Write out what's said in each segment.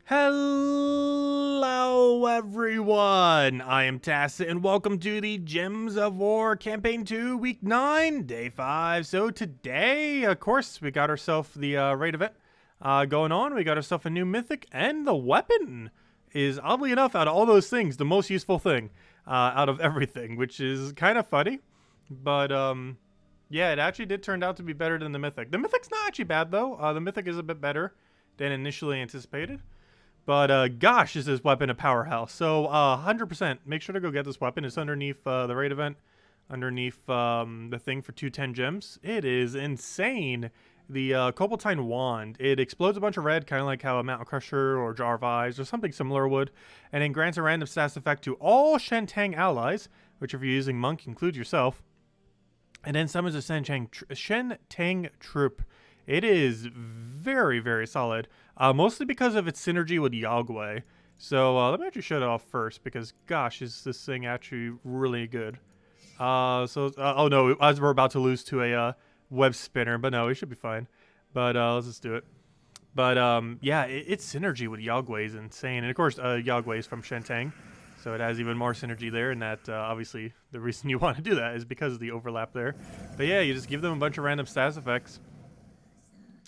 Hello everyone, I am Tacet and welcome to the Gems of War Campaign 2 Week 9, Day 5. So today, of course, we got ourselves the raid event going on. We got ourselves a new Mythic, and the weapon is, oddly enough, out of all those things, the most useful thing out of everything, which is kind of funny. But yeah, it actually did turn out to be better than the Mythic. The Mythic's not actually bad though. The Mythic is a bit better than initially anticipated. But gosh, is this weapon a powerhouse. So 100%, make sure to go get this weapon. It's underneath the raid event, underneath the thing for 210 gems. It is insane. The Cobbltine Wand. It explodes a bunch of red, kind of like how a Mountain Crusher or Jar of Eyes or something similar would, and then grants a random status effect to all Shentang allies, which if you're using Monk includes yourself, and then summons a Shentang troop. It is very, very solid, mostly because of its synergy with Yagway. So let me actually show it off first, because gosh, is this thing actually really good. Oh no, as we're about to lose to a web spinner, but no, we should be fine. But let's just do it. But yeah, its synergy with Yagway is insane. And of course, Yagway is from Shentang, so it has even more synergy there, and that obviously the reason you want to do that is because of the overlap there. But yeah, you just give them a bunch of random status effects.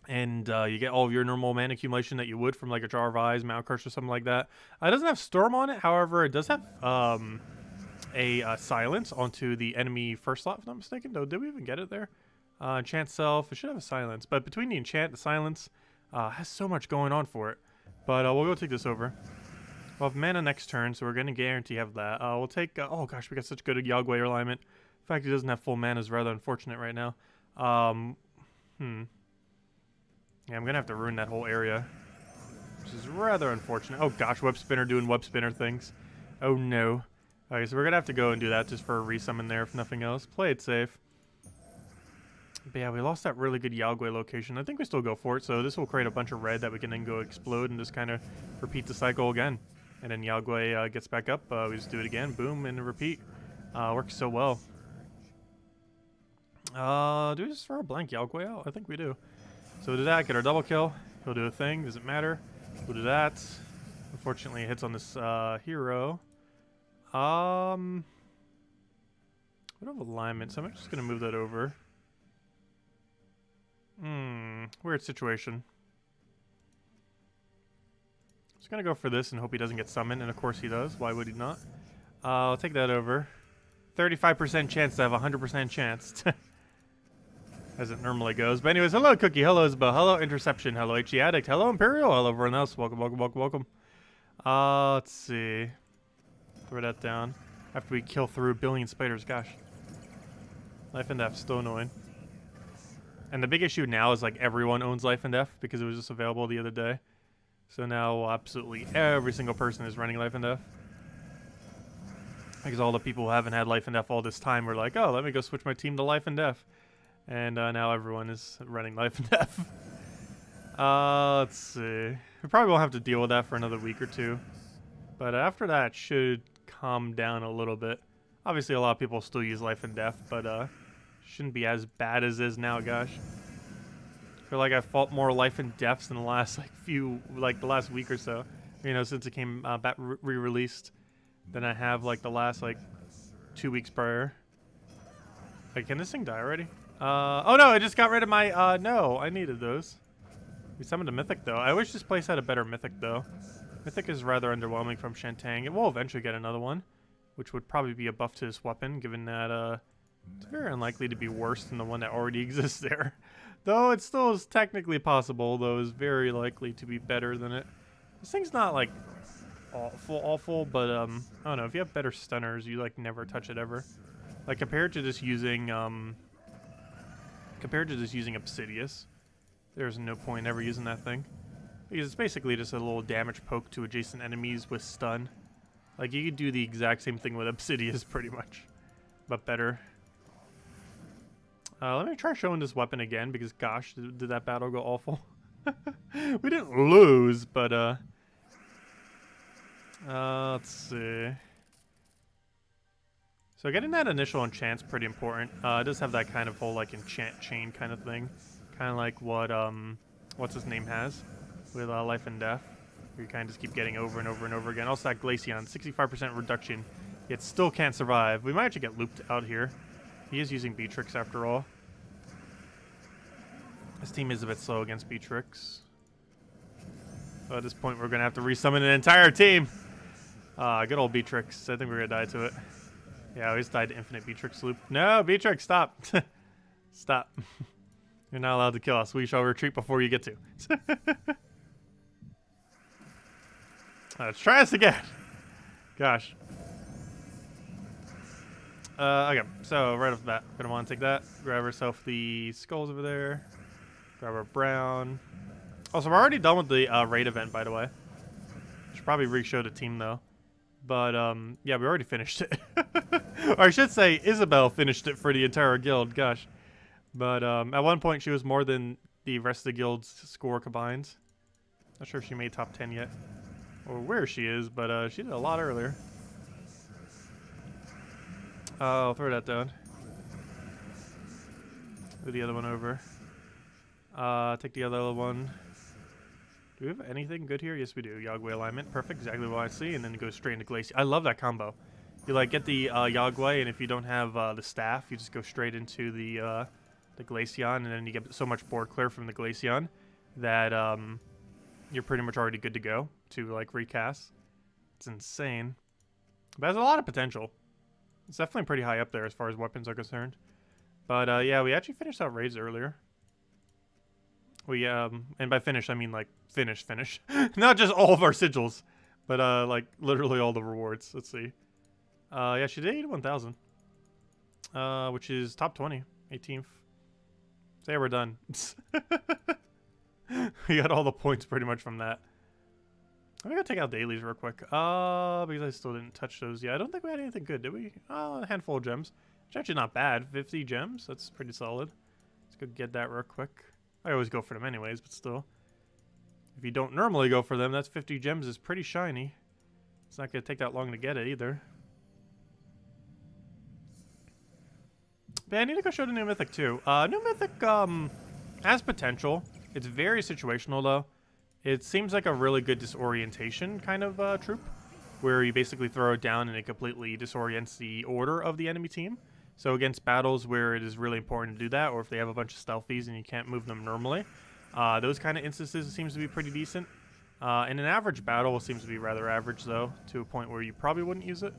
And you get all of your normal mana accumulation that you would from like a Jar of Eyes, Mountain Crusher, or something like that. It doesn't have Storm on it, however, it does have a Silence onto the enemy first slot, if I'm not mistaken. Though, did we even get it there? Enchant Self, it should have a Silence. But between the Enchant and the Silence, has so much going on for it. But we'll go take this over. We'll have mana next turn, so we're going to guarantee have that. We'll take, oh gosh, we got such good Yagway alignment. The fact he doesn't have full mana is rather unfortunate right now. Yeah, I'm going to have to ruin that whole area, which is rather unfortunate. Oh gosh, web spinner doing web spinner things. Oh no. Okay, so we're going to have to go and do that just for a resummon there, if nothing else. Play it safe. But yeah, we lost that really good Yagway location. I think we still go for it, so this will create a bunch of red that we can then go explode and just kind of repeat the cycle again. And then Yagway gets back up, we just do it again, boom, and repeat. Works so well. Do we just throw a blank Yagway out? I think we do. So we'll do that, get our double kill. He'll do a thing, doesn't matter. We'll do that. Unfortunately, it hits on this hero. We don't have alignment, so I'm just going to move that over. Weird situation. Just going to go for this and hope he doesn't get summoned, and of course he does. Why would he not? I'll take that over. 35% chance to have 100% chance. As it normally goes. But anyways, hello Cookie, hello Isabel, hello Interception, hello HE Addict, hello Imperial, hello everyone else. Welcome, welcome, welcome, welcome. Let's see. Throw that down. After we kill through a billion spiders, gosh. Life and Death, still annoying. And the big issue now is like everyone owns Life and Death because it was just available the other day. So now absolutely every single person is running Life and Death. Because all the people who haven't had Life and Death all this time were like, oh, let me go switch my team to Life and Death. And now everyone is running Life and Death. Let's see. We probably won't have to deal with that for another week or two. But after that, it should calm down a little bit. Obviously, a lot of people still use Life and Death, but shouldn't be as bad as it is now, gosh. I feel like I fought more Life and Deaths in the last the last week or so. You know, since it came back re-released, than I have like the last 2 weeks prior. Like, can this thing die already? Oh no, I just got rid of my, no, I needed those. We summoned a Mythic though. I wish this place had a better Mythic though. Mythic is rather underwhelming from Shentang. It will eventually get another one, which would probably be a buff to this weapon, given that, it's very unlikely to be worse than the one that already exists there. Though it still is technically possible, though is very likely to be better than it. This thing's not like awful, but, I don't know, if you have better stunners, you never touch it ever. Like compared to just using, Obsidious, there's no point ever using that thing. Because it's basically just a little damage poke to adjacent enemies with stun. Like, you could do the exact same thing with Obsidious, pretty much. But better. Let me try showing this weapon again, because gosh, did that battle go awful. We didn't lose, but, let's see. So getting that initial enchant's pretty important. It does have that kind of whole enchant chain kind of thing. Kind of like what what's his name has with Life and Death. You kind of just keep getting over and over and over again. Also that Glaceon, 65% reduction, yet still can't survive. We might actually get looped out here. He is using Beatrix after all. His team is a bit slow against Beatrix. So at this point, we're going to have to resummon an entire team. Good old Beatrix. I think we're going to die to it. Yeah, we just died to infinite Beatrix loop. No, Beatrix, stop. Stop. You're not allowed to kill us. We shall retreat before you get to. Let's try this again. Gosh. Okay, so right off the bat, we're going to want to take that. Grab ourselves the skulls over there. Grab our brown. Also, we're already done with the raid event, by the way. Should probably re-show the team, though. But, yeah, we already finished it. Or I should say, Isabel finished it for the entire guild. Gosh. But, at one point, she was more than the rest of the guild's score combined. Not sure if she made top 10 yet. Or where she is, but, she did a lot earlier. I'll throw that down. Move the other one over. Take the other one. Do we have anything good here? Yes, we do. Yagway alignment. Perfect. Exactly what I see. And then go straight into Glaceon. I love that combo. You, like, get the Yagway, and if you don't have the staff, you just go straight into the Glaceon, and then you get so much board clear from the Glaceon that you're pretty much already good to go to, like, recast. It's insane. But it has a lot of potential. It's definitely pretty high up there as far as weapons are concerned. But, yeah, we actually finished out raids earlier. We, and by finish, I mean, like, finish. Not just all of our sigils, but, like, literally all the rewards. Let's see. Yeah, she did 81,000. Which is top 20, 18th. So, yeah, we're done. We got all the points pretty much from that. I'm gonna take out dailies real quick. Because I still didn't touch those yet. I don't think we had anything good, did we? A handful of gems. Which actually not bad. 50 gems. That's pretty solid. Let's go get that real quick. I always go for them anyways, but still. If you don't normally go for them, that's 50 gems is pretty shiny. It's not going to take that long to get it either. But yeah, I need to go show the new Mythic too. New Mythic has potential. It's very situational though. It seems like a really good disorientation kind of troop, where you basically throw it down and it completely disorients the order of the enemy team. So against battles where it is really important to do that, or if they have a bunch of stealthies and you can't move them normally, those kind of instances seems to be pretty decent. In an average battle, it seems to be rather average though, to a point where you probably wouldn't use it.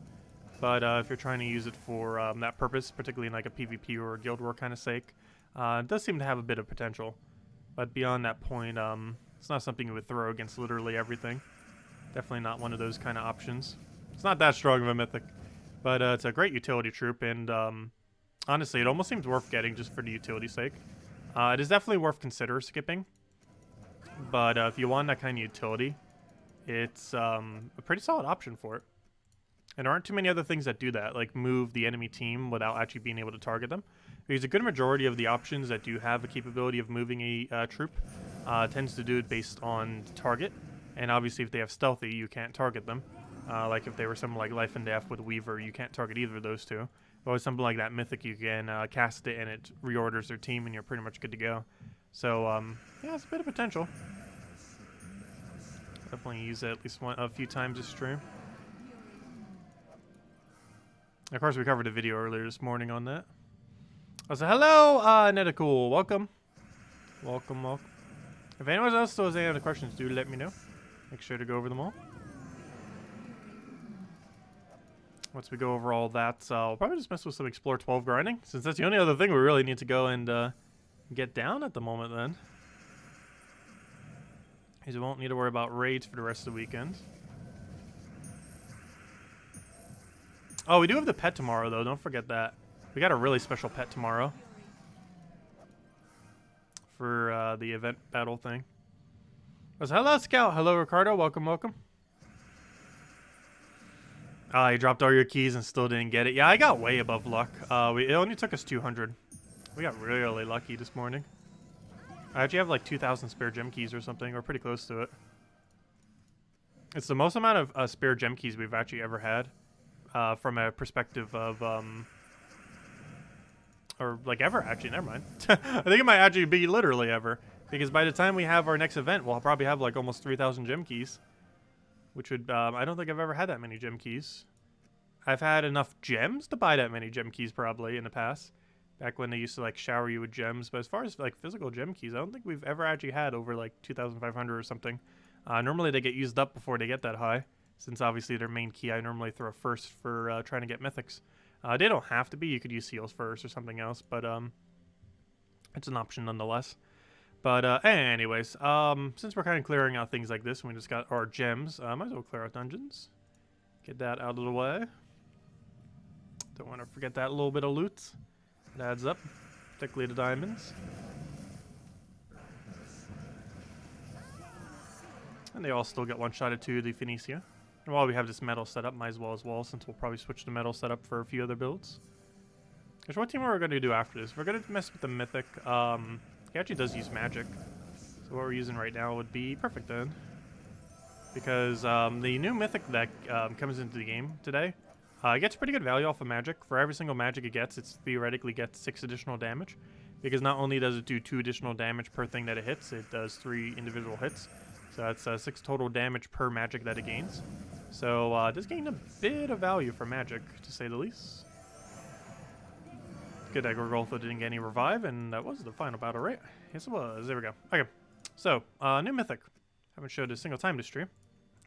But if you're trying to use it for that purpose, particularly in like a PvP or a guild war kind of sake, it does seem to have a bit of potential. But beyond that point, it's not something you would throw against literally everything. Definitely not one of those kind of options. It's not that strong of a Mythic. But it's a great utility troop, and honestly, it almost seems worth getting just for the utility sake. It is definitely worth consider skipping. But if you want that kind of utility, it's a pretty solid option for it. And there aren't too many other things that do that, like move the enemy team without actually being able to target them. Because a good majority of the options that do have the capability of moving a troop tends to do it based on target. And obviously, if they have stealthy, you can't target them. Like if they were something like Life and Death with Weaver, you can't target either of those two. But with something like that Mythic, you can cast it and it reorders their team and you're pretty much good to go. So, yeah, it's a bit of potential. Definitely use it at least a few times this stream. Of course, we covered a video earlier this morning on that. I was like, hello, Netacool. Welcome. Welcome. If anyone else still has any other questions, do let me know. Make sure to go over them all. Once we go over all that, I'll probably just mess with some Explore 12 grinding, since that's the only other thing we really need to go and get down at the moment then. Because we won't need to worry about raids for the rest of the weekend. Oh, we do have the pet tomorrow, though. Don't forget that. We got a really special pet tomorrow. For the event battle thing. Hello, Scout. Hello, Ricardo. Welcome, welcome. You dropped all your keys and still didn't get it. Yeah, I got way above luck. It only took us 200. We got really lucky this morning. I actually have like 2,000 spare gem keys or something, or pretty close to it. It's the most amount of spare gem keys we've actually ever had, from a perspective of, or like ever, actually, never mind. I think it might actually be literally ever, because by the time we have our next event, we'll probably have like almost 3,000 gem keys. which would, I don't think I've ever had that many gem keys. I've had enough gems to buy that many gem keys probably in the past, back when they used to like shower you with gems. But as far as like physical gem keys, I don't think we've ever actually had over like 2,500 or something. Normally they get used up before they get that high, since obviously their main key I normally throw first for trying to get mythics. They don't have to be. You could use seals first or something else, but it's an option nonetheless. But anyways, since we're kind of clearing out things like this, and we just got our gems, might as well clear out dungeons. Get that out of the way. Don't want to forget that little bit of loot. It adds up, particularly the diamonds. And they all still get one-shotted to the Phoenicia. And while we have this metal setup, might as well, since we'll probably switch to metal setup for a few other builds. Because what team are we going to do after this? We're going to mess with the Mythic. He actually does use magic. So what we're using right now would be perfect then. Because the new Mythic deck comes into the game today. It gets pretty good value off of magic. For every single magic it gets, it theoretically gets 6 additional damage. Because not only does it do 2 additional damage per thing that it hits, it does 3 individual hits. So that's 6 total damage per magic that it gains. So this gained a bit of value for magic, to say the least. Good that Gorgoltha didn't get any revive, and that was the final battle, right? Yes, it was. There we go. Okay. So, new Mythic. Haven't showed a single time to stream.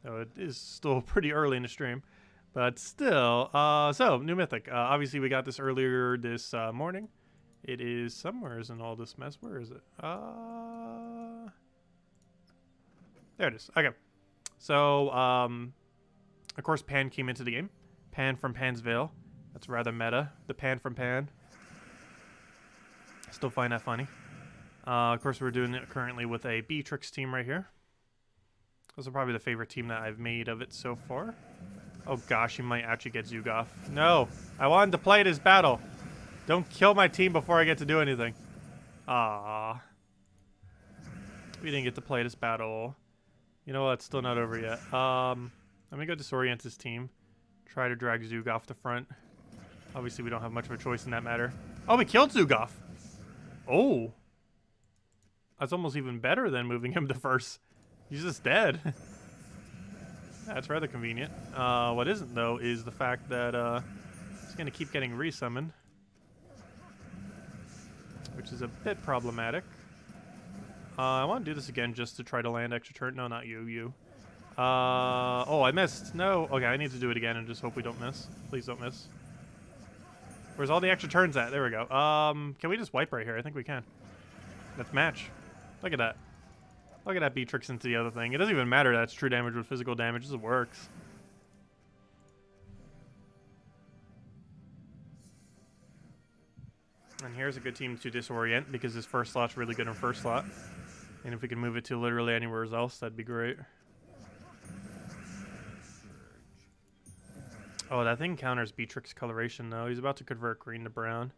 Though it is still pretty early in the stream. But still, so, new Mythic. Obviously, we got this earlier this morning. It is somewhere in all this mess. Where is it? There it is. Okay. So, of course, Pan came into the game. Pan from Pan's Veil. That's rather meta. The Pan from Pan. Still find that funny. Of course, we're doing it currently with a Beatrix team right here. Those are probably the favorite team that I've made of it so far. Oh gosh, you might actually get Zugoff. No, I wanted to play this battle. Don't kill my team before I get to do anything. Ah, we didn't get to play this battle. You know what? It's still not over yet. I'm gonna go disorient this team. Try to drag Zugoff to front. Obviously, we don't have much of a choice in that matter. Oh, we killed Zugoff. Oh, that's almost even better than moving him to first. He's just dead. That's rather convenient. What isn't, though, is the fact that he's going to keep getting resummoned, which is a bit problematic. I want to do this again just to try to land extra turn. No, not you. Oh, I missed. No. Okay, I need to do it again and just hope we don't miss. Please don't miss. Where's all the extra turns at? There we go. Can we just wipe right here? I think we can. Let's match. Look at that. Look at that Beatrix into the other thing. It doesn't even matter that it's true damage with physical damage. It works. And here's a good team to disorient because this first slot's really good in first slot. And if we can move it to literally anywhere else, that'd be great. Oh, that thing counters Beatrix coloration, though. He's about to convert green to brown.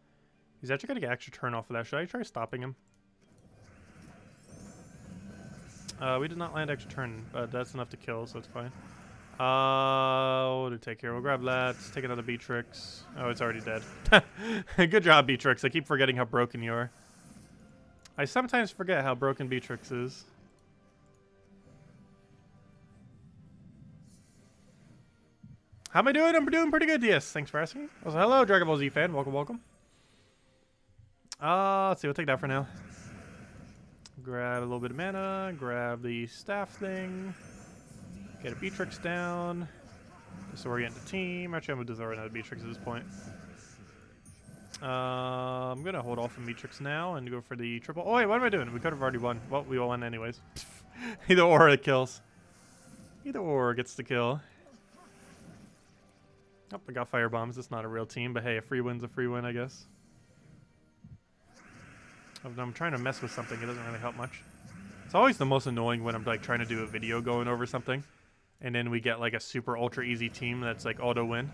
He's actually going to get extra turn off of that. Should I try stopping him? We did not land extra turn, but that's enough to kill, so it's fine. What do we take here? We'll grab that. Let's take another Beatrix. Oh, it's already dead. Good job, Beatrix. I keep forgetting how broken you are. I sometimes forget how broken Beatrix is. How am I doing? I'm doing pretty good, yes. Thanks for asking. Also, hello, Dragon Ball Z fan. Welcome, welcome. Let's see. We'll take that for now. Grab a little bit of mana. Grab the staff thing. Get a Beatrix down. Disorient the team. Actually, I'm going to disorient the Beatrix at this point. I'm going to hold off on Beatrix now and go for the triple. Oh, wait, what am I doing? We could have already won. Well, we all won anyways. Either or it kills. Either or gets the kill. Oh, I got fire bombs. It's not a real team, but hey, a free win's a free win, I guess. I'm trying to mess with something. It doesn't really help much. It's always the most annoying when I'm like trying to do a video going over something, and then we get like a super ultra easy team that's like auto win,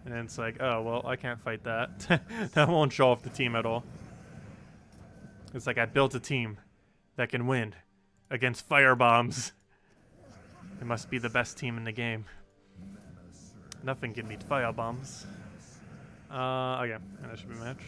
and then it's like, oh well, I can't fight that. That won't show off the team at all. It's like I built a team that can win against fire bombs. It must be the best team in the game. Nothing can beat fire bombs. Okay, and that should be a match.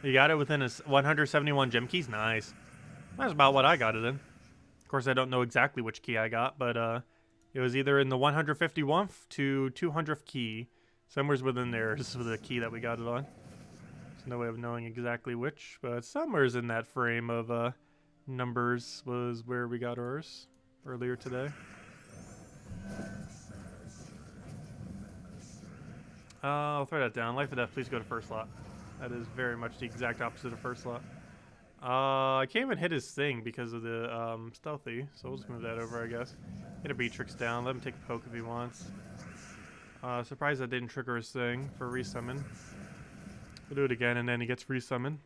You got it within a 171 gem keys? Nice. That's about what I got it in. Of course, I don't know exactly which key I got, but it was either in the 151th to 200th key. Somewhere's within there. This is the key that we got it on. There's no way of knowing exactly which, but somewhere's in that frame of numbers was where we got ours earlier today. I'll throw that down. Life or death, please go to first slot. That is very much the exact opposite of first slot. I can't even hit his thing because of the stealthy, so we'll just move that over, I guess. Get a Beatrix down, let him take a poke if he wants. Surprised that didn't trigger his thing for resummon. We'll do it again, and then he gets resummon.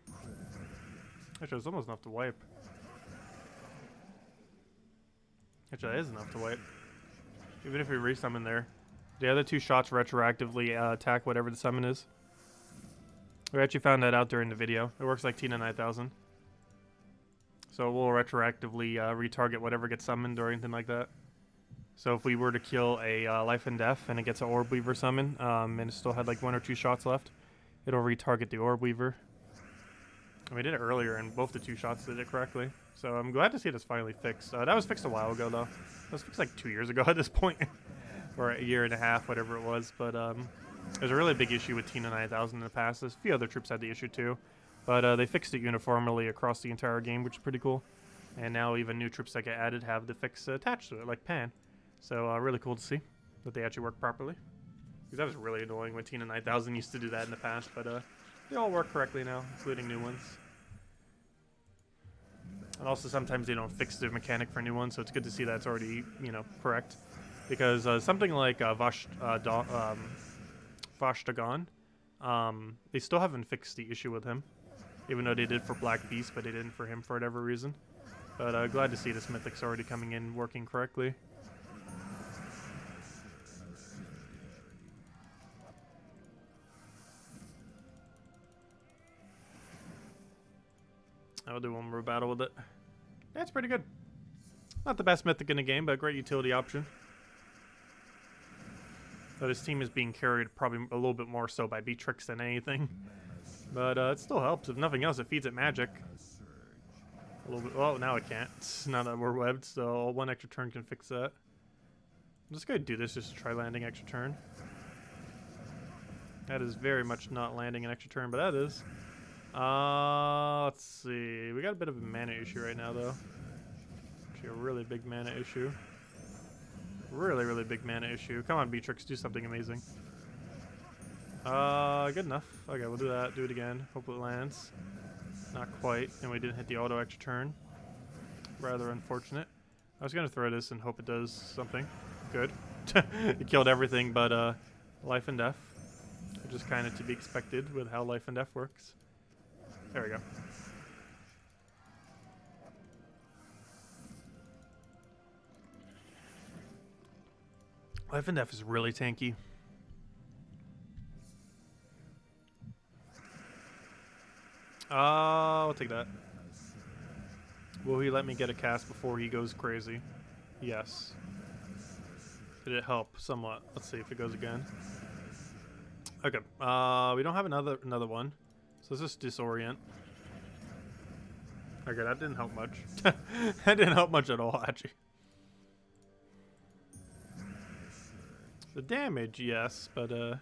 Actually, it's almost enough to wipe. Actually, that is enough to wipe. Even if we resummon there. The other two shots retroactively attack whatever the summon is. We actually found that out during the video. It works like Tina 9000. So we'll retroactively retarget whatever gets summoned or anything like that. So if we were to kill a Life and Death and it gets an Orb Weaver summon, and it still had like 1 or 2 shots left, it'll retarget the Orb Weaver. And we did it earlier and both the 2 shots did it correctly. So I'm glad to see this finally fixed. That was fixed a while ago though. That was fixed like 2 years ago at this point. Or a year and a half, whatever it was. But there's a really big issue with Tina 9000 in the past. There's a few other troops had the issue too. But they fixed it uniformly across the entire game, which is pretty cool. And now even new troops that get added have the fix attached to it, like Pan. So really cool to see that they actually work properly. Because that was really annoying when Tina 9000 used to do that in the past. But they all work correctly now, including new ones. And also sometimes they don't fix the mechanic for new ones, so it's good to see that's already, you know, correct. Because something like Vashtagon, they still haven't fixed the issue with him. Even though they did for Black Beast, but they didn't for him for whatever reason. But glad to see this Mythic's already coming in, working correctly. I'll do one more battle with it. That's pretty good. Not the best Mythic in the game, but great utility option. But his team is being carried probably a little bit more so by Beatrix than anything. But it still helps. If nothing else, it feeds it magic. A little bit. Well, now it can't. Now that we're webbed, so 1 extra turn can fix that. I'm just going to do this just to try landing extra turn. That is very much not landing an extra turn, but that is. Let's see. We got a bit of a mana issue right now, though. Actually, a really big mana issue. Really, really big mana issue. Come on, Beatrix, do something amazing. Good enough. Okay, we'll do that. Do it again. Hope it lands. Not quite. And we didn't hit the auto extra turn. Rather unfortunate. I was going to throw this and hope it does something. Good. It killed everything but Life and Death. Which is kind of to be expected with how Life and Death works. There we go. Life and Death is really tanky. I'll take that. Will he let me get a cast before he goes crazy? Yes. Did it help somewhat? Let's see if it goes again. Okay. We don't have another one. So let's just disorient. Okay, that didn't help much. That didn't help much at all, actually. The damage, yes, but the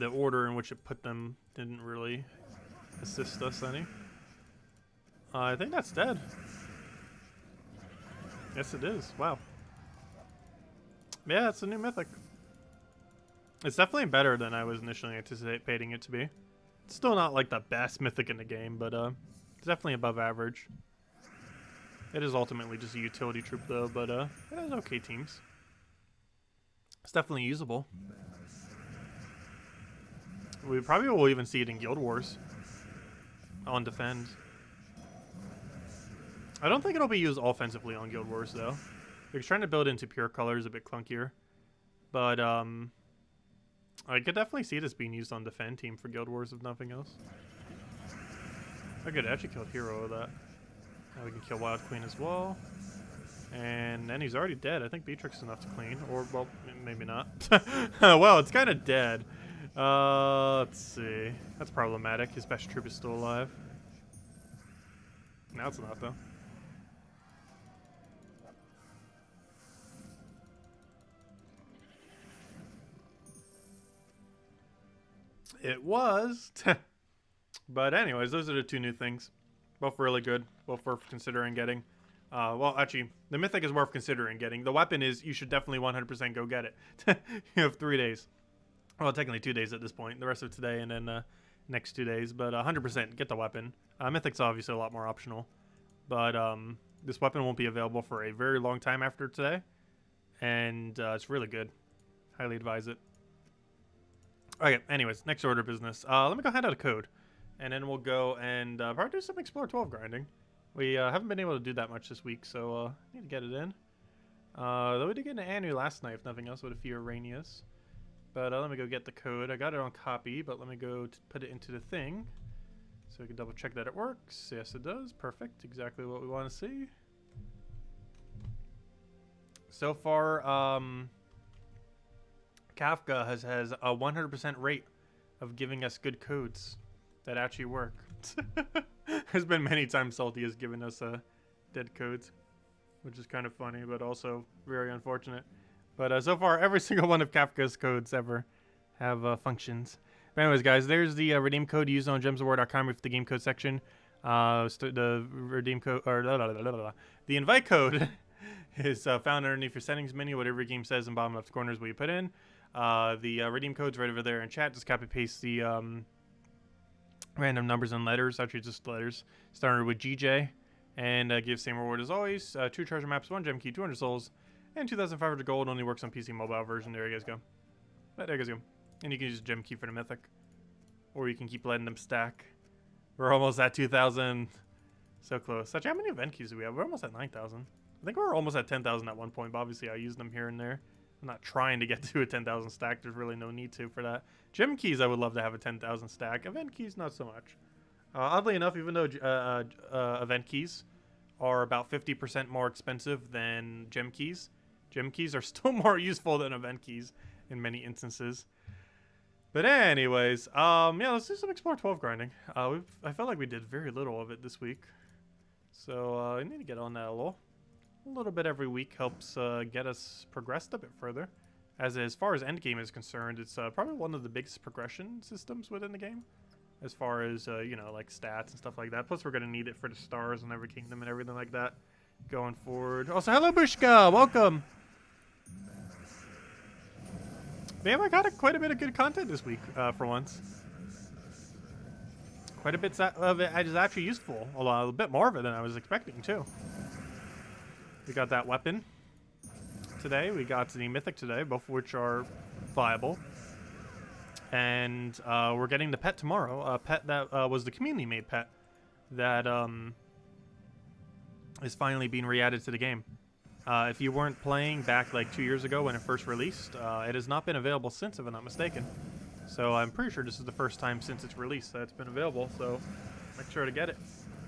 order in which it put them didn't really assist us any. I think that's dead. Yes, it is. Wow. Yeah, it's a new Mythic. It's definitely better than I was initially anticipating it to be. It's still not like the best Mythic in the game, but it's definitely above average. It is ultimately just a utility troop though, but it has okay teams. It's definitely usable. We probably will even see it in Guild Wars. On defend. I don't think it'll be used offensively on Guild Wars though. Because trying to build into pure color is a bit clunkier. But I could definitely see this being used on defend team for Guild Wars if nothing else. I could actually kill Hero with that. Now we can kill Wild Queen as well. And then he's already dead. I think Beatrix is enough to clean. Or, well, maybe not. Well, it's kind of dead. Let's see. That's problematic. His best troop is still alive. Now it's not, though. It was. But anyways, those are the two new things. Both really good. Both worth considering getting. Well, actually, the Mythic is worth considering getting. The weapon is, you should definitely 100% go get it. You have 3 days. Well, technically 2 days at this point. The rest of today and then next 2 days. But 100% get the weapon. Mythic's obviously a lot more optional. But this weapon won't be available for a very long time after today. And it's really good. Highly advise it. Okay, anyways, next order of business. Let me go hand out a code. And then we'll go and probably do some Explore 12 grinding. We haven't been able to do that much this week, so need to get it in. Though we did get an Anu last night, if nothing else, with a few Arrhenius. But let me go get the code. I got it on copy, but let me go put it into the thing. So we can double check that it works. Yes, it does. Perfect. Exactly what we want to see. So far, Kafka has a 100% rate of giving us good codes that actually work. There's been many times Salty has given us dead codes, which is kind of funny, but also very unfortunate. But so far, every single one of Kafka's codes ever have functions. But anyways, guys, there's the redeem code used on gemsofwar.com with the game code section. The redeem code, or the invite code is found underneath your settings menu. Whatever your game says in bottom left corner is what you put in. The redeem code's right over there in chat. Just copy paste the random numbers and letters, actually just letters, started with GJ, and give same reward as always. 2 treasure maps, 1 gem key, 200 souls, and 2,500 gold. Only works on PC mobile version. There you guys go. But there you guys go. And you can use gem key for the Mythic, or you can keep letting them stack. We're almost at 2,000. So close. Actually, how many event keys do we have? We're almost at 9,000. I think we were almost at 10,000 at one point, but obviously I used them here and there. I'm not trying to get to a 10,000 stack. There's really no need to for that. Gem keys, I would love to have a 10,000 stack. Event keys, not so much. Oddly enough, even though event keys are about 50% more expensive than gem keys are still more useful than event keys in many instances. But anyways, yeah, let's do some Explore 12 grinding. I felt like we did very little of it this week. So I need to get on that a little bit every week. Helps get us progressed a bit further. As far as endgame is concerned, it's probably one of the biggest progression systems within the game. As far as, you know, like stats and stuff like that. Plus, we're going to need it for the stars and every kingdom and everything like that going forward. Also, hello, Bushka! Welcome! Man, I got quite a bit of good content this week, for once. Quite a bit of it is actually useful. A bit more of it than I was expecting, too. We got that weapon today. We got the Mythic today, both of which are viable. And we're getting the pet tomorrow. A pet that was the community-made pet that is finally being re-added to the game. If you weren't playing back like 2 years ago when it first released, it has not been available since, if I'm not mistaken. So I'm pretty sure this is the first time since its release that it's been available, so make sure to get it.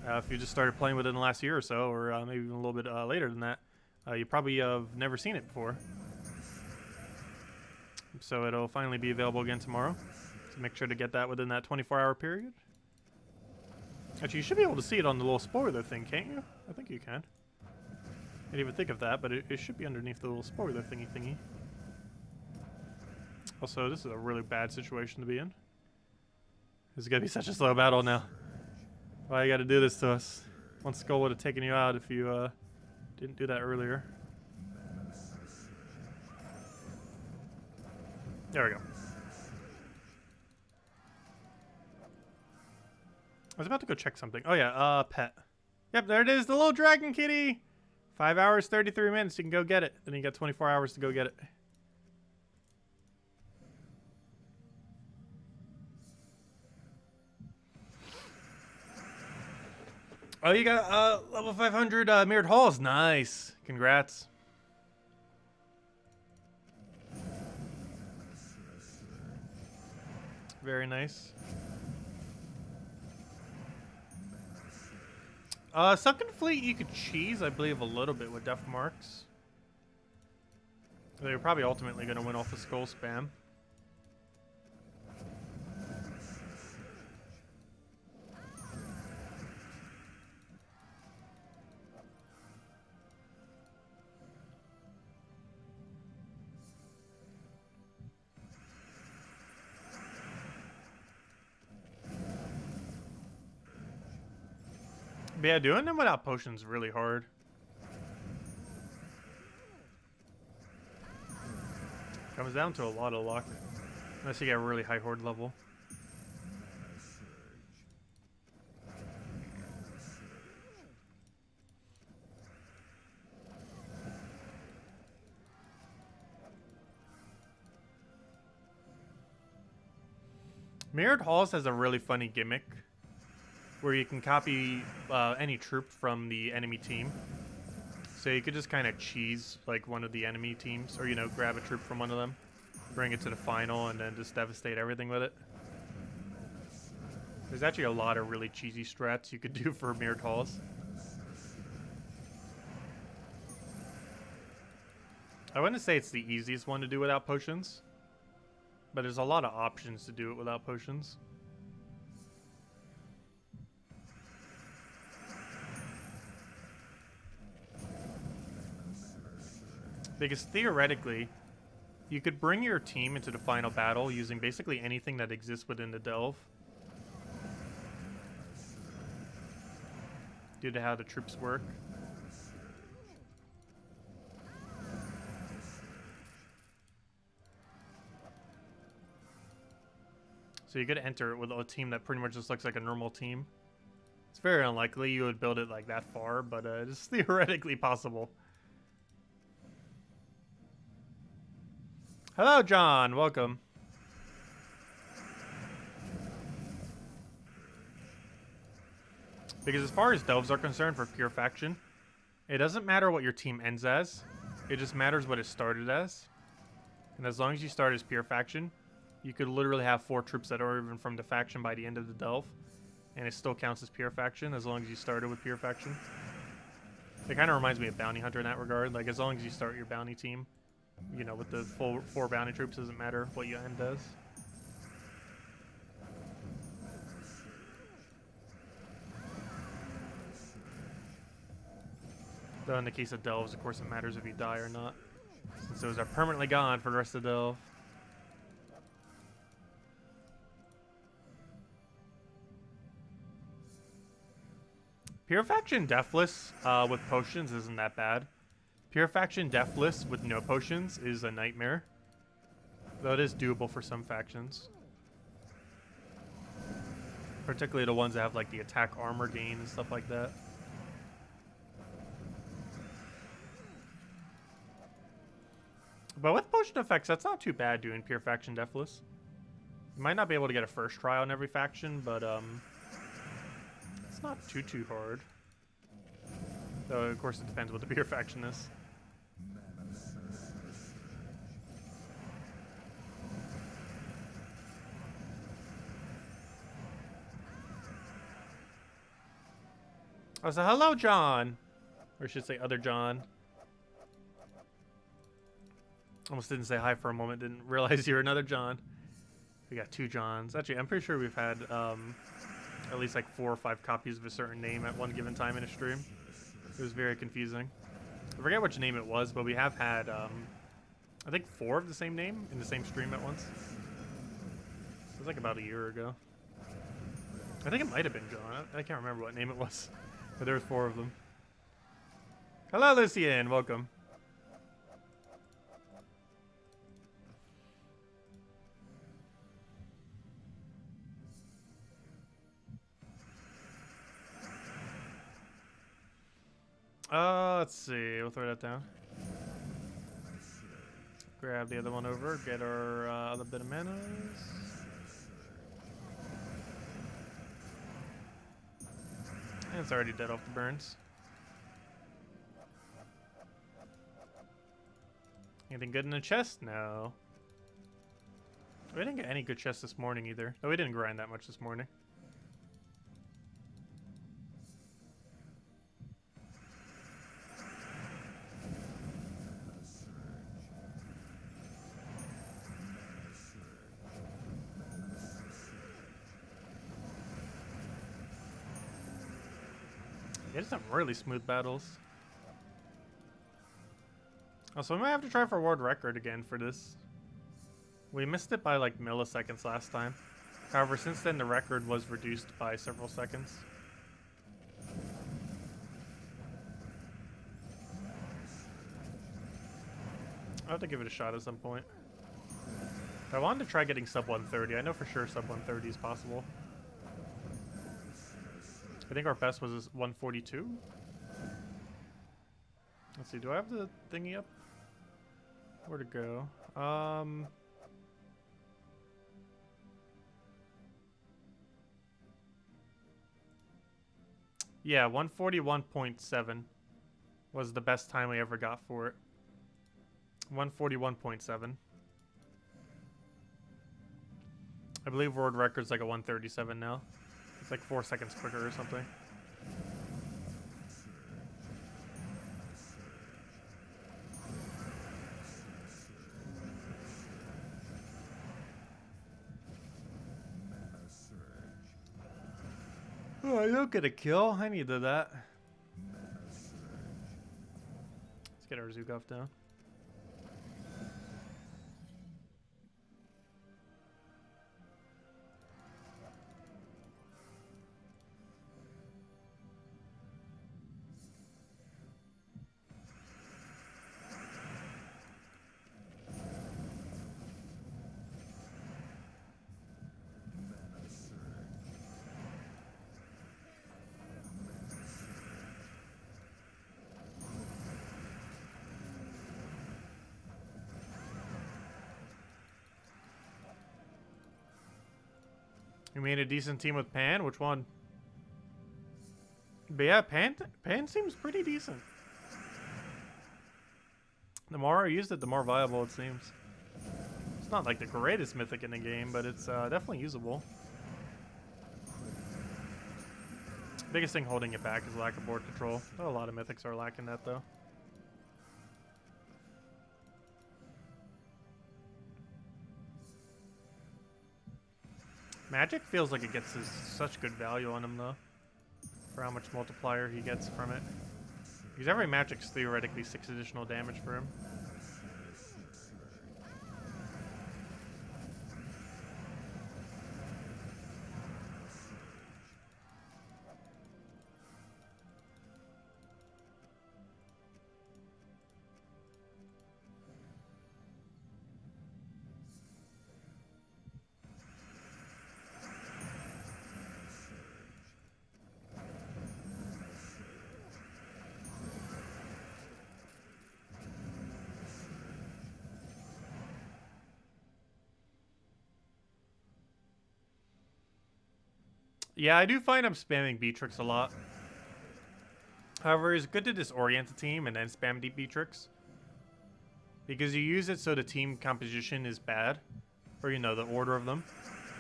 If you just started playing with it in the last year or so, or maybe even a little bit later than that, you probably have never seen it before. So it'll finally be available again tomorrow. So make sure to get that within that 24-hour period. Actually, you should be able to see it on the little spoiler thing, can't you? I think you can. I didn't even think of that, but it should be underneath the little spoiler thingy. Also, this is a really bad situation to be in. This is going to be such a slow battle now. Why you got to do this to us? One skull would have taken you out if you didn't do that earlier. There we go. I was about to go check something. Oh yeah, pet. Yep, there it is, the little dragon kitty. 5 hours, 33 minutes. You can go get it. Then you got 24 hours to go get it. Oh, you got level 500 mirrored halls. Nice. Congrats. Very nice. Sunken Fleet you could cheese, I believe, a little bit with Death Marks. They're probably ultimately going to win off the skull spam. But yeah, doing them without potions is really hard. Comes down to a lot of luck. Unless you get a really high horde level. Mirrored Halls has a really funny gimmick where you can copy any troop from the enemy team. So you could just kind of cheese like one of the enemy teams, or, you know, grab a troop from one of them, bring it to the final, and then just devastate everything with it. There's actually a lot of really cheesy strats you could do for Mirrored Halls. I wouldn't say it's the easiest one to do without potions, but there's a lot of options to do it without potions. Because theoretically, you could bring your team into the final battle using basically anything that exists within the delve. Due to how the troops work. So you could enter it with a team that pretty much just looks like a normal team. It's very unlikely you would build it like that far, but it's theoretically possible. Hello, John. Welcome. Because as far as delves are concerned for pure faction, it doesn't matter what your team ends as. It just matters what it started as. And as long as you start as pure faction, you could literally have 4 troops that are even from the faction by the end of the delve, and it still counts as pure faction as long as you started with pure faction. It kind of reminds me of Bounty Hunter in that regard. Like, as long as you start your bounty team, you know, with the full 4 bounty troops, doesn't matter what you end as. Though in the case of delves, of course, it matters if you die or not, since those are permanently gone for the rest of the delve. Pure Faction Deathless with potions isn't that bad. Pure Faction Deathless with no potions is a nightmare. Though it is doable for some factions. Particularly the ones that have like the attack armor gain and stuff like that. But with potion effects, that's not too bad doing Pure Faction Deathless. You might not be able to get a first try on every faction, but it's not too hard. Though, of course, it depends what the pure faction is. Oh, so hello, John. Or I should say other John. Almost didn't say hi for a moment. Didn't realize you were another John. We got 2 Johns. Actually, I'm pretty sure we've had at least like 4 or 5 copies of a certain name at one given time in a stream. It was very confusing. I forget which name it was, but we have had, I think 4 of the same name in the same stream at once. It was like about a year ago. I think it might have been John. I can't remember what name it was, but there was 4 of them. Hello, Lucian. Welcome. Let's see. We'll throw that down. Grab the other one over. Get our other bit of manas. And it's already dead off the burns. Anything good in the chest? No. We didn't get any good chests this morning either. Oh, we didn't grind that much this morning. It's some really smooth battles. Also, we might have to try for world record again for this. We missed it by like milliseconds last time. However, since then the record was reduced by several seconds. I'll have to give it a shot at some point. I wanted to try getting sub 130. I know for sure sub 130 is possible. I think our best was 142. Let's see, do I have the thingy up? Where'd it go? Yeah, 141.7 was the best time we ever got for it. 141.7. I believe world record's like a 137 now. It's like 4 seconds quicker or something. Oh, I don't get a kill. I needed that. Let's get our Zugov down. You made a decent team with Pan? Which one? But yeah, Pan seems pretty decent. The more I used it, the more viable it seems. It's not like the greatest mythic in the game, but it's definitely usable. Biggest thing holding it back is lack of board control. A lot of mythics are lacking that though. Magic feels like it gets such good value on him though, for how much multiplier he gets from it. Because every magic's theoretically 6 additional damage for him. Yeah, I do find I'm spamming Beatrix a lot. However, it's good to disorient the team and then spam deep Beatrix. Because you use it so the team composition is bad. Or, you know, the order of them.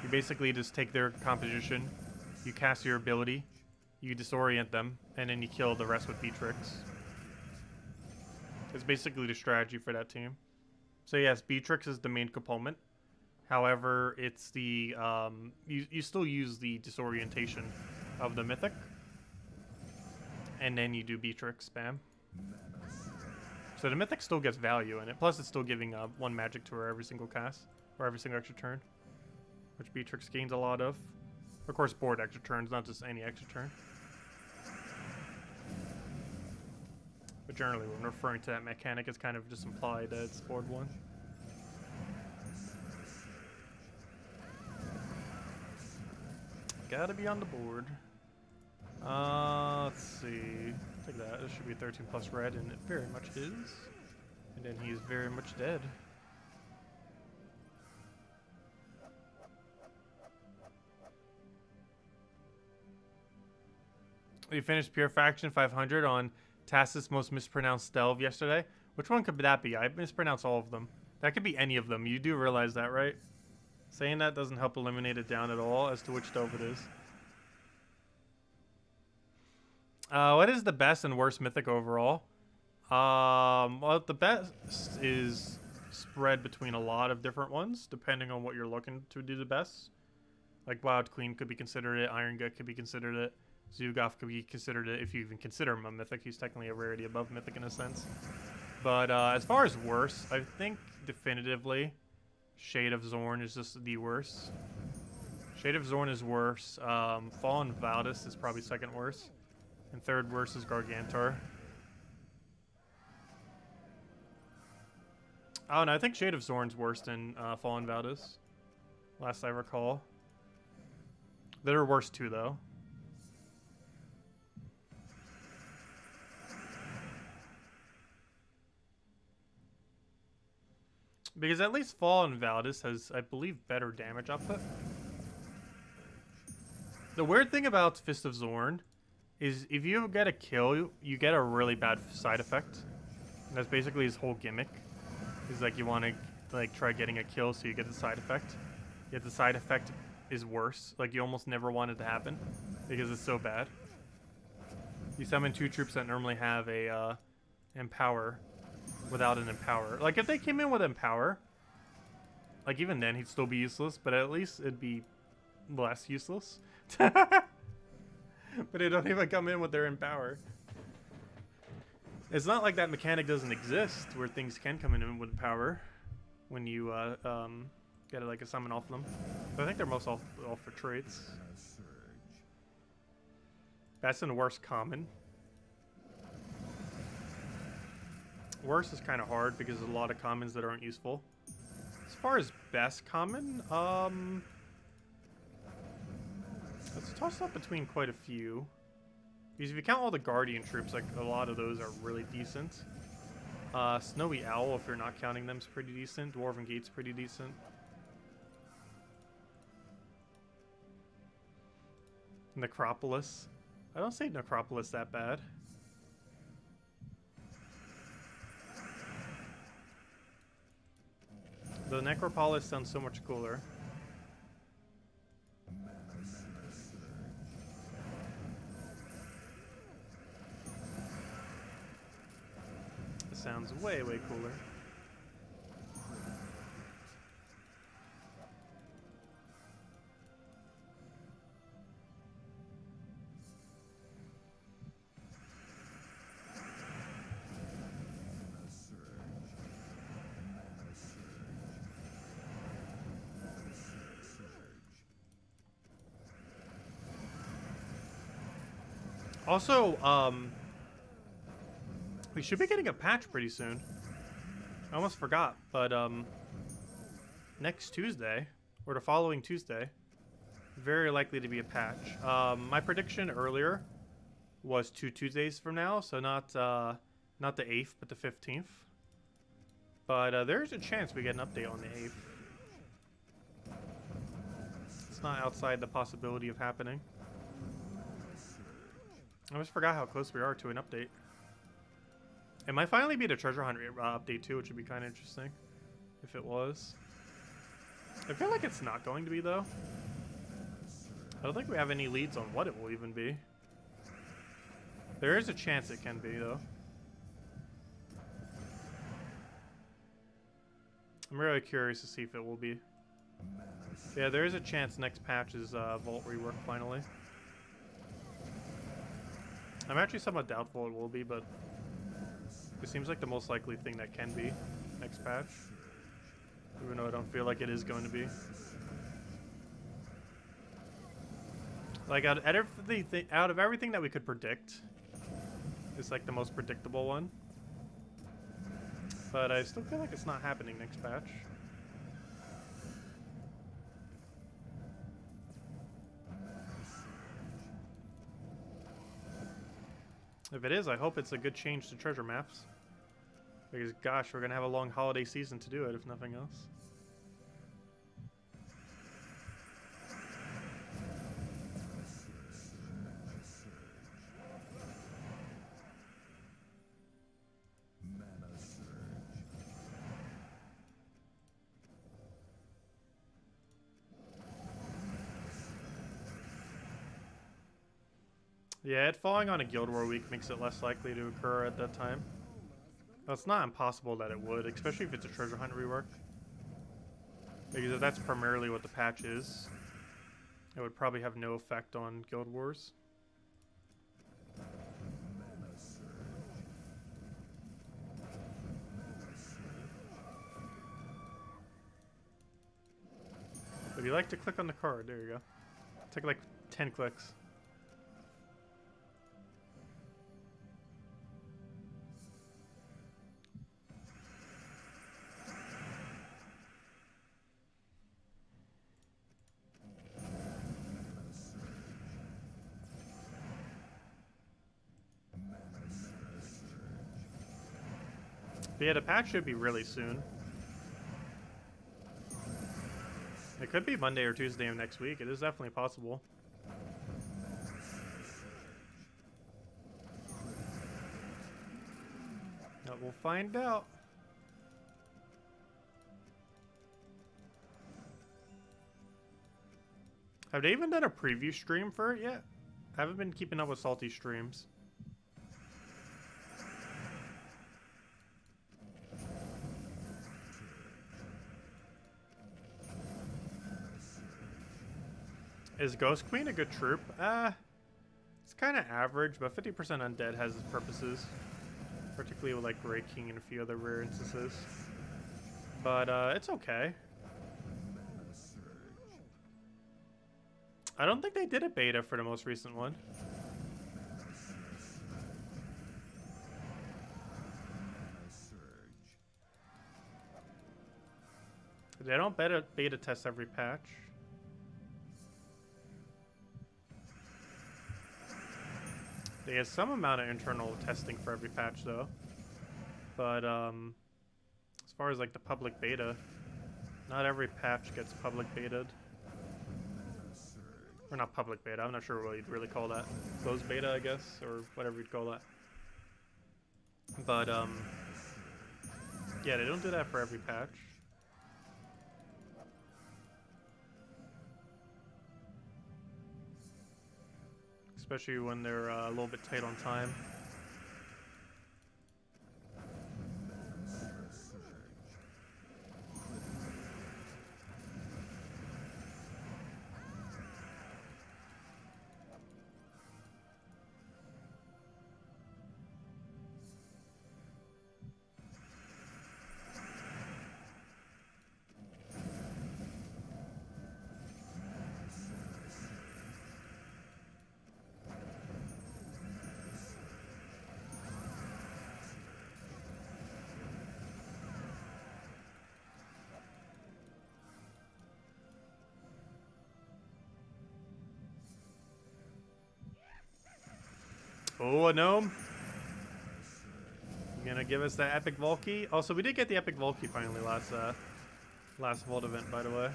You basically just take their composition, you cast your ability, you disorient them, and then you kill the rest with Beatrix. It's basically the strategy for that team. So yes, Beatrix is the main component. However, it's the you still use the disorientation of the mythic, and then you do Beatrix spam. So the mythic still gets value in it. Plus, it's still giving 1 magic to her every single cast or every single extra turn, which Beatrix gains a lot of. Of course, board extra turns, not just any extra turn. But generally, when referring to that mechanic, it's kind of just implied that it's board 1. Gotta be on the board. Let's see. Take that. This should be 13 plus red, and it very much is. And then he's very much dead. We finished Pure Faction 500 on Tacet's most mispronounced delve yesterday. Which one could that be? I mispronounced all of them. That could be any of them. You do realize that, right? Saying that doesn't help eliminate it down at all as to which delve it is. What is the best and worst mythic overall? Well, the best is spread between a lot of different ones, depending on what you're looking to do the best. Like Wild Queen could be considered it, Iron Gut could be considered it, Zugov could be considered it, if you even consider him a mythic. He's technically a rarity above mythic in a sense. But as far as worst, I think definitively Shade of Zorn is just the worst. Shade of Zorn is worse. Fallen Valdis is probably second worst. And third worst is Gargantor. Oh no, I think Shade of Zorn's worse than Fallen Valdis. Last I recall. There are worse too, though. Because at least Fallen Valdis has, I believe, better damage output. The weird thing about Fist of Zorn is if you get a kill, you get a really bad side effect. And that's basically his whole gimmick. Is like you want to like try getting a kill so you get the side effect. Yet the side effect is worse. Like you almost never want it to happen because it's so bad. You summon 2 troops that normally have a empower without an empower. Like if they came in with empower, like even then he'd still be useless, but at least it'd be less useless. But they don't even come in with their empower. It's not like that mechanic doesn't exist where things can come in with power when you get like a summon off them. But I think they're most all for traits. That's in the worst common. Worst is kind of hard because there's a lot of commons that aren't useful. As far as best common, let's toss up between quite a few. Because if you count all the Guardian troops, like a lot of those are really decent. Snowy Owl, if you're not counting them, is pretty decent. Dwarven Gate's pretty decent. Necropolis. I don't say Necropolis that bad. The Necropolis sounds so much cooler. It sounds way, way cooler. Also, we should be getting a patch pretty soon. I almost forgot, but next Tuesday, or the following Tuesday, very likely to be a patch. My prediction earlier was 2 Tuesdays from now, so not the 8th, but the 15th. But there's a chance we get an update on the 8th. It's not outside the possibility of happening. I almost forgot how close we are to an update. It might finally be the treasure hunt update too, which would be kind of interesting if it was. I feel like it's not going to be though. I don't think we have any leads on what it will even be. There is a chance it can be though. I'm really curious to see if it will be. Yeah, there is a chance next patch is Vault rework finally. I'm actually somewhat doubtful it will be, but it seems like the most likely thing that can be next patch. Even though I don't feel like it is going to be. Like out of everything that we could predict, it's like the most predictable one. But I still feel like it's not happening next patch. If it is, I hope it's a good change to treasure maps. Because gosh, we're gonna have a long holiday season to do it, if nothing else. Yeah, it falling on a Guild War week makes it less likely to occur at that time. Well, it's not impossible that it would, especially if it's a treasure hunt rework. Because if that's primarily what the patch is, it would probably have no effect on Guild Wars. If you like to click on the card, there you go. Take like 10 clicks. But yeah, the patch should be really soon. It could be Monday or Tuesday of next week. It is definitely possible. But we'll find out. Have they even done a preview stream for it yet? I haven't been keeping up with Salty streams. Is Ghost Queen a good troop? It's kind of average, but 50% undead has its purposes. Particularly with like Great King and a few other rare instances. But it's okay. I don't think they did a beta for the most recent one. They don't beta test every patch. They have some amount of internal testing for every patch though. But as far as like the public beta, not every patch gets public betaed. Or not public beta, I'm not sure what you'd really call that. Closed beta, I guess, or whatever you'd call that. But yeah, they don't do that for every patch. Especially when they're a little bit tight on time. Oh, a gnome. You're gonna give us that epic Volkey. Also, we did get the epic Volkey finally last Vault event, by the way.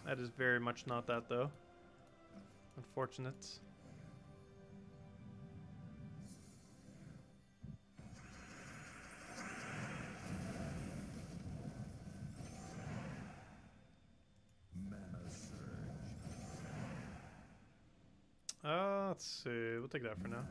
That is very much not that though. Unfortunate. Let's see. We'll take that for now.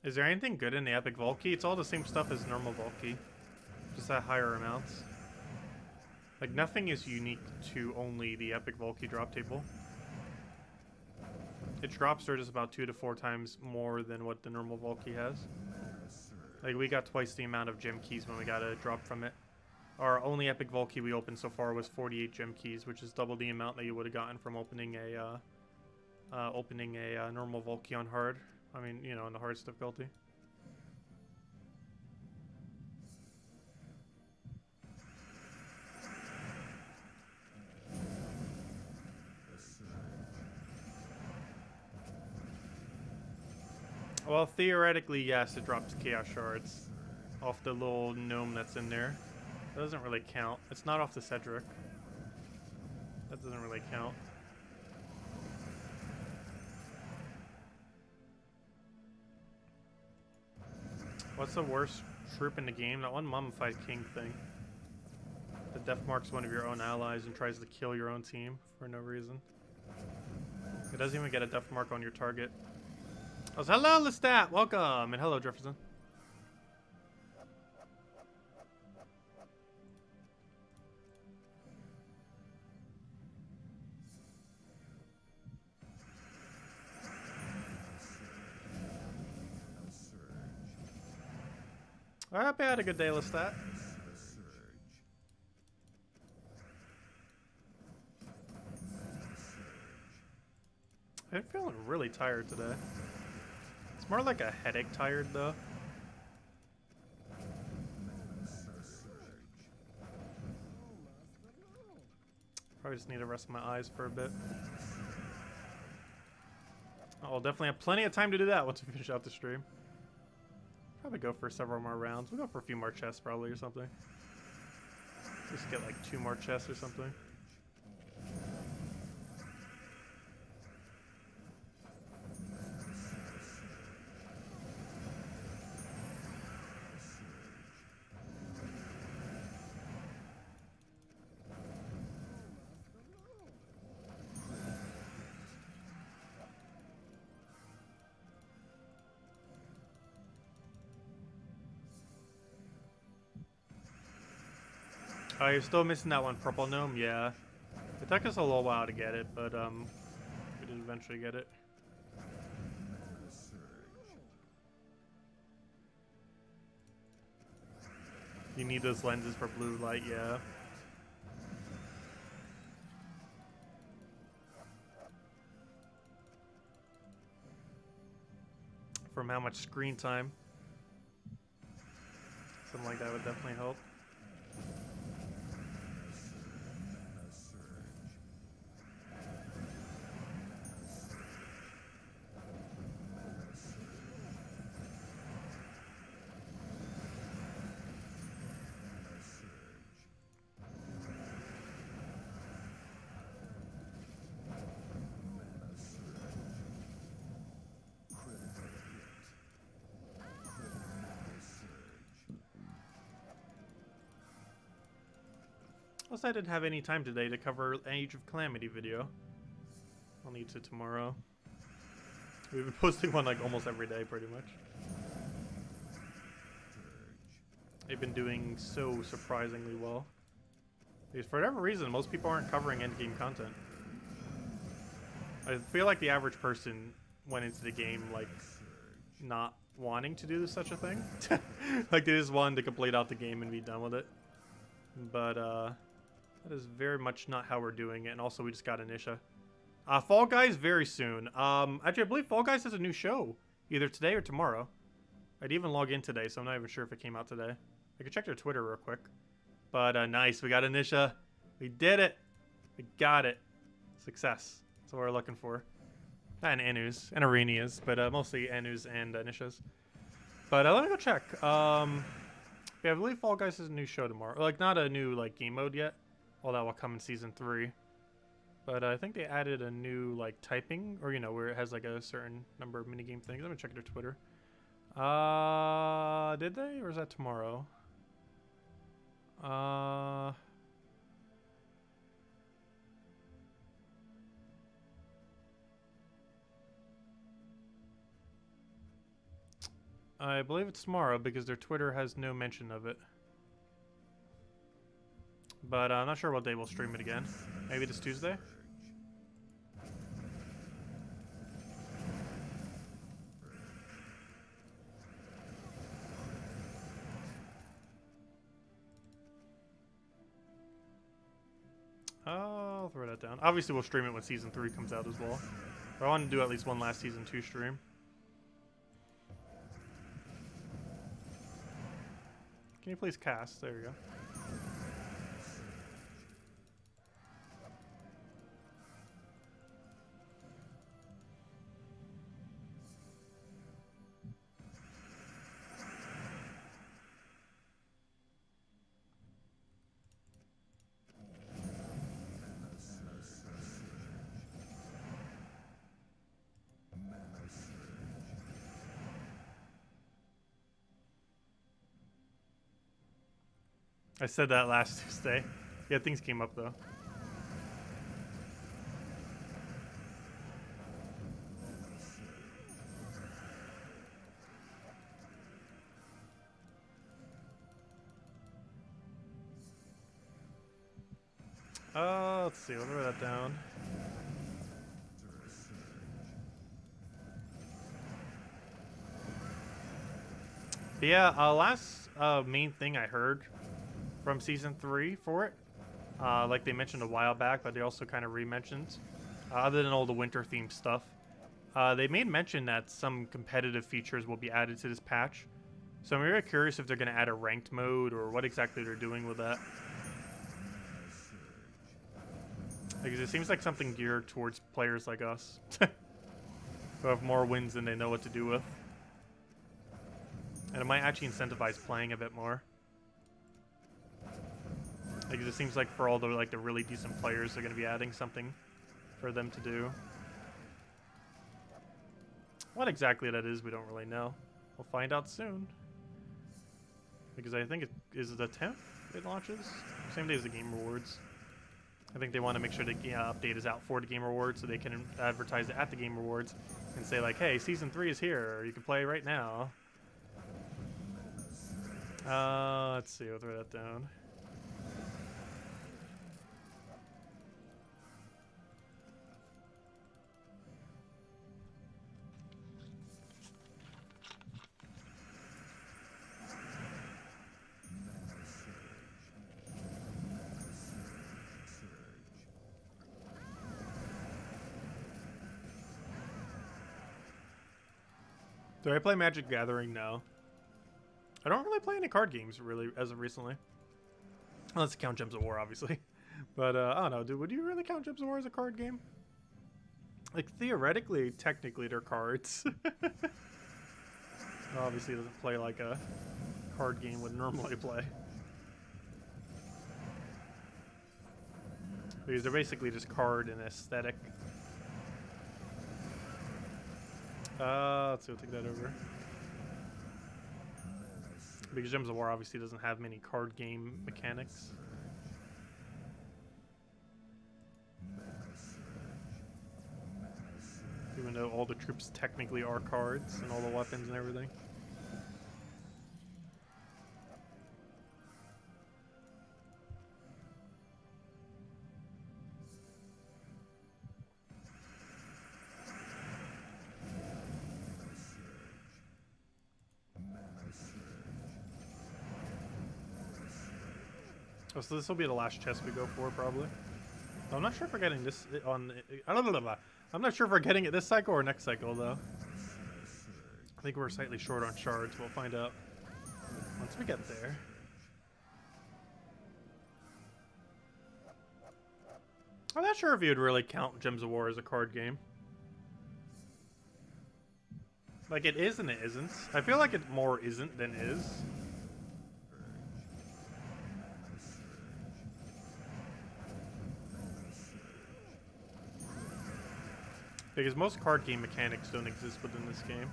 Is there anything good in the epic Volkey? It's all the same stuff as normal Volkey, just at higher amounts. Like nothing is unique to only the epic Volkey drop table. Its drops are just about 2 to 4 times more than what the normal Volkey has. Like we got twice the amount of gem keys when we got a drop from it. Our only epic Volkey we opened so far was 48 gem keys, which is double the amount that you would have gotten from opening a normal Volkey on hard. I mean, you know, on the hardest difficulty. Well, theoretically, yes, it drops Chaos Shards off the little gnome that's in there. That doesn't really count. It's not off the Cedric. That doesn't really count. What's the worst troop in the game? That one Mummified King thing. The death marks one of your own allies and tries to kill your own team for no reason. It doesn't even get a death mark on your target. Oh, hello, Lestat! Welcome! And hello, Jefferson. I hope you had a good day, Lestat. I'm feeling really tired today. It's more like a headache tired, though. Probably just need to rest my eyes for a bit. I'll definitely have plenty of time to do that once we finish out the stream. Probably go for several more rounds. We'll go for a few more chests probably or something. Just get like 2 more chests or something. Oh, you're still missing that one purple gnome? Yeah. It took us a little while to get it, but we did eventually get it. You need those lenses for blue light, yeah. From how much screen time. Something like that would definitely help. Plus, I didn't have any time today to cover Age of Calamity video. I'll need to tomorrow. We've been posting one like almost every day, pretty much. They've been doing so surprisingly well. Because for whatever reason, most people aren't covering endgame content. I feel like the average person went into the game like not wanting to do such a thing. Like they just wanted to complete out the game and be done with it. But that is very much not how we're doing it. And also we just got Anisha. Fall Guys very soon. Actually I believe Fall Guys has a new show. Either today or tomorrow. I'd even log in today, so I'm not even sure if it came out today. I could check their Twitter real quick. But nice, we got Anisha. We did it. We got it. Success. That's what we're looking for. And Anu's and Arenia's, but mostly Anu's and Anisha's. But let me go check. Yeah, I believe Fall Guys has a new show tomorrow. Like, not a new like game mode yet. All that will come in season 3. But I think they added a new like typing, or you know, where it has like a certain number of minigame things. Let me check their Twitter. Did they, or is that tomorrow? I believe it's tomorrow because their Twitter has no mention of it. But I'm not sure what day we'll stream it again. Maybe this Tuesday? I'll throw that down. Obviously we'll stream it when season 3 comes out as well. But I want to do at least one last season 2 stream. Can you please cast? There you go. I said that last Tuesday. Yeah, things came up though. Let's see, we'll throw that down. But yeah, last main thing I heard from season 3 for it, like they mentioned a while back, but they also kind of re-mentioned, other than all the winter themed stuff, they made mention that some competitive features will be added to this patch. So I'm very curious if they're going to add a ranked mode or what exactly they're doing with that. Because it seems like something geared towards players like us. Who have more wins than they know what to do with. And it might actually incentivize playing a bit more. Because it seems like for all the the really decent players, they're going to be adding something for them to do. What exactly that is, we don't really know. We'll find out soon. Because I think it is the 10th it launches. Same day as the Game Rewards. I think they want to make sure the update is out for the Game Rewards so they can advertise it at the Game Rewards and say like, hey, Season 3 is here. You can play right now. Let's see. I'll throw that down. Do I play Magic Gathering? No. I don't really play any card games, really, as of recently. Unless you count Gems of War, obviously. But, I don't know, dude. Would you really count Gems of War as a card game? Like, theoretically, technically, they're cards. Obviously, it doesn't play like a card game would normally play. Because they're basically just card and aesthetic. Let's see, we'll take that over. Because Gems of War obviously doesn't have many card game mechanics. Even though all the troops technically are cards and all the weapons and everything. Oh, so this will be the last chest we go for, probably. I'm not sure if we're getting this on... I'm not sure if we're getting it this cycle or next cycle, though. I think we're slightly short on shards. We'll find out once we get there. I'm not sure if you'd really count Gems of War as a card game. Like, it is and it isn't. I feel like it more isn't than is. Because most card game mechanics don't exist within this game.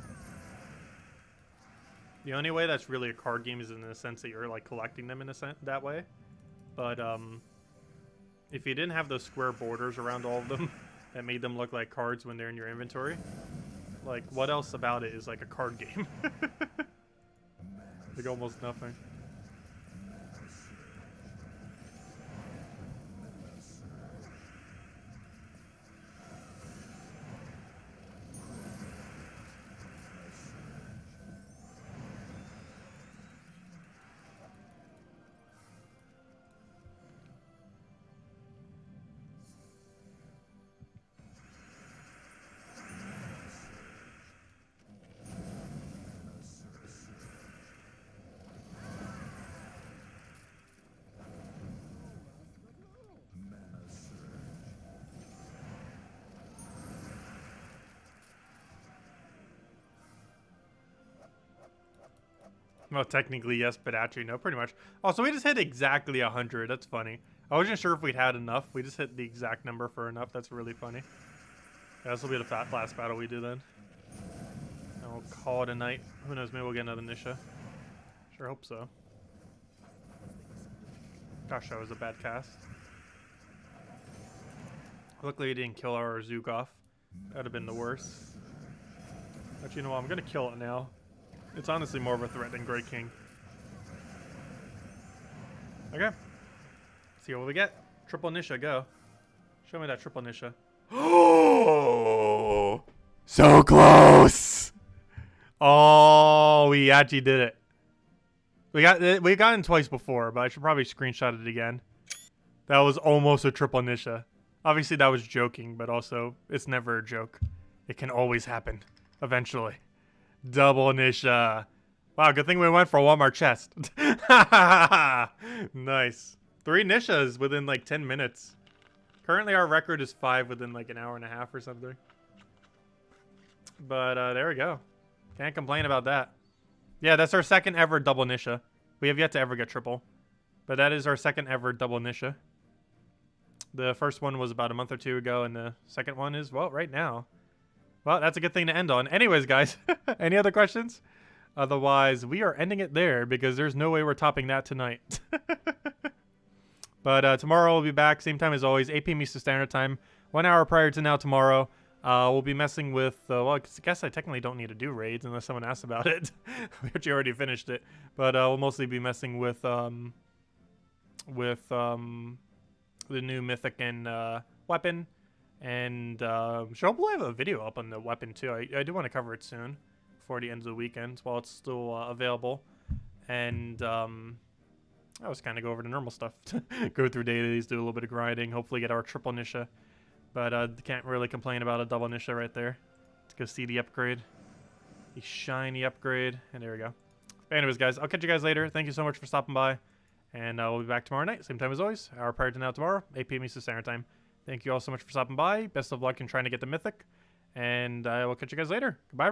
The only way that's really a card game is in the sense that you're like collecting them in a sense that way. But if you didn't have those square borders around all of them that made them look like cards when they're in your inventory, like what else about it is like a card game? Like almost nothing. Well, technically, yes, but actually, no, pretty much. Oh, so we just hit exactly 100. That's funny. I wasn't sure if we'd had enough. We just hit the exact number for enough. That's really funny. Yeah, this will be the last battle we do then. And we'll call it a night. Who knows, maybe we'll get another Nisha. Sure hope so. Gosh, that was a bad cast. Luckily, he didn't kill our Zook off. That would have been the worst. But you know what? I'm going to kill it now. It's honestly more of a threat than Great King. Okay. See what we get. Triple Nisha, go. Show me that triple Nisha. Oh, so close. Oh, we actually did it. We got it twice before, but I should probably screenshot it again. That was almost a triple Nisha. Obviously, that was joking, but also it's never a joke. It can always happen. Eventually. Double Nisha. Wow, good thing we went for one more chest. Nice. 3 Nishas within like 10 minutes. Currently, our record is 5 within like an hour and a half or something. But there we go. Can't complain about that. Yeah, that's our second ever double Nisha. We have yet to ever get triple. But that is our second ever double Nisha. The first one was about a month or 2 ago, and the second one is, well, right now. Well, that's a good thing to end on. Anyways, guys, any other questions? Otherwise, we are ending it there because there's no way we're topping that tonight. But tomorrow we'll be back, same time as always, 8 p.m. Eastern Standard Time, 1 hour prior to now tomorrow. We'll be messing with, well, I guess I technically don't need to do raids unless someone asks about it. We actually already finished it. But we'll mostly be messing with the new Mythic and weapon. And we'll have a video up on the weapon too. I do want to cover it soon, before the end of the weekend, while it's still available. And I was kind of go over the normal stuff. Go through dailies, do a little bit of grinding, hopefully get our triple Nisha. But can't really complain about a double Nisha right there. Let's go see the upgrade. The shiny upgrade. And there we go. But anyways, guys, I'll catch you guys later. Thank you so much for stopping by. And we'll be back tomorrow night, same time as always. Hour prior to now tomorrow, 8 p.m. Eastern Standard Time. Thank you all so much for stopping by. Best of luck in trying to get the Mythic. And I will catch you guys later. Goodbye.